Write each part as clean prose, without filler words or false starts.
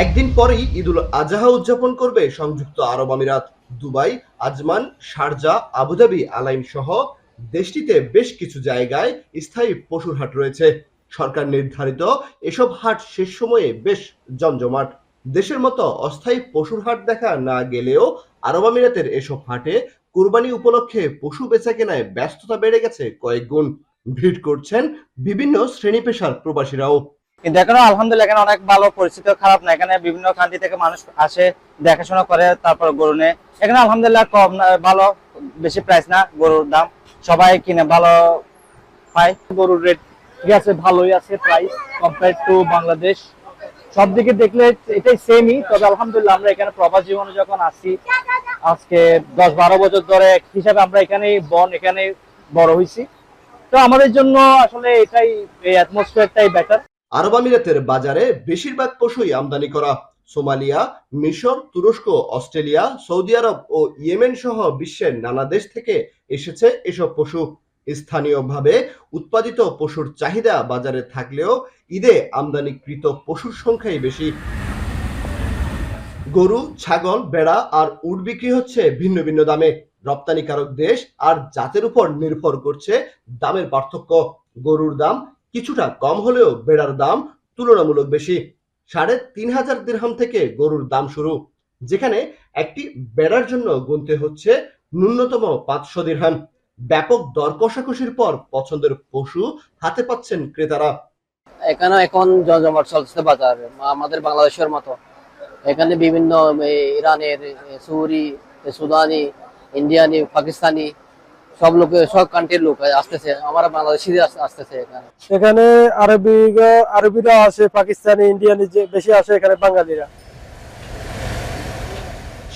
একদিন পরেই ঈদুল আজহা উদযাপন করবে সংযুক্ত আরব আমিরাত। দুবাই, আজমান, শারজা, আবুধাবি, আলাইম সহ দেশটিতে বেশ কিছু জায়গায় স্থায়ী পশুর হাট রয়েছে। সরকার নির্ধারিত এসব হাট শেষ সময়ে বেশ জমজমাট। দেশের মতো অস্থায়ী পশুর হাট দেখা না গেলেও আরব আমিরাতের এসব হাটে কুরবানি উপলক্ষে পশু বেচা কেনায় ব্যস্ততা বেড়ে গেছে কয়েক গুণ। ভিড় করছেন বিভিন্ন শ্রেণী পেশার প্রবাসীরাও। কিন্তু এখানে আলহামদুলিল্লাহ এখানে অনেক ভালো পরিস্থিতি, খারাপ না। এখানে বিভিন্ন কান্ট্রি থেকে মানুষ আসে, দেখাশোনা করে, তারপর গরু নেয়। এখানে আলহামদুলিল্লাহ কম ভালো, বেশি প্রাইস না গরুর দাম, সবাই কিনে ভালো পায়। গরুর রেট ঠিক আছে, ভালোই আছে প্রাইস কম্পেয়ার টু বাংলাদেশ। সব দিকে দেখলে এটাই সেমই, তবে আলহামদুলিল্লাহ আমরা এখানে প্রবাস জীবনে যখন আসি, আজকে 10-12 বছর ধরে হিসাবে আমরা এখানেই এখানে বড় হয়েছি, তো আমাদের জন্য আসলে এটাই, এই অ্যাটমসফিয়ারটাই বেটার। আরব আমিরাতের বাজারে বেশিরভাগ পশুই আমদানি করা। সোমালিয়া, মিশর, তুরস্ক, অস্ট্রেলিয়া, সৌদি আরব ও ইয়েমেন সহ বিশ্বের নানা দেশ থেকে এসেছে এসব পশু। স্থানীয়ভাবে উৎপাদিত পশুর চাহিদা বাজারে থাকলেও ঈদে আমদানিকৃত পশুর সংখ্যাই বেশি। গরু, ছাগল, ভেড়া আর উট বিক্রি হচ্ছে ভিন্ন ভিন্ন দামে। রপ্তানিকারক দেশ আর জাতের উপর নির্ভর করছে দামের পার্থক্য। গরুর দাম কিছুটা কম হলেও ভেড়ার দাম তুলনামূলক বেশি। ৩,৫০০ দিরহাম থেকে গরুর দাম শুরু, যেখানে একটি ভেড়ার জন্য গুনতে হচ্ছে ন্যূনতম ৫০০ দিরহাম। ব্যাপক দর কষাকষির পর পছন্দের পশু হাতে পাচ্ছেন ক্রেতারা। এখানে এখন জমজমাট চলছে বাজার, আমাদের বাংলাদেশের মতো। এখানে বিভিন্ন ইরানের, সৌরি, সুদানি, ইন্ডিয়ানি, পাকিস্তানি সব সব কান্ট্রির লোক আসতেছে, আমরা বাংলাদেশি আসতেছে এখানে। এখানে আরবিরা আছে, পাকিস্তানি, ইন্ডিয়ানি যে বেশি আসে, এখানে বাঙালিরা।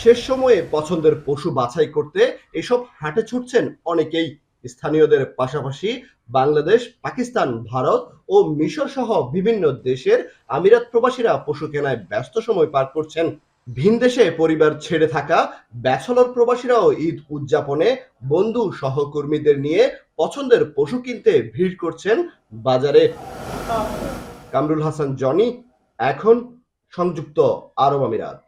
শেষ সময়ে পছন্দের পশু বাছাই করতে এসব হাটে ছুটছেন অনেকেই। স্থানীয়দের পাশাপাশি বাংলাদেশ, পাকিস্তান, ভারত ও মিশর সহ বিভিন্ন দেশের আমিরাত প্রবাসীরা পশু কেনায় ব্যস্ত সময় পার করছেন। ভিনদেশে পরিবার ছেড়ে থাকা ব্যাচেলর প্রবাসীরাও ঈদ উদযাপনে বন্ধু সহকর্মীদের নিয়ে পছন্দের পশু কিনতে ভিড় করছেন বাজারে। কামরুল হাসান, জনি, এখন সংযুক্ত আরব আমিরাত।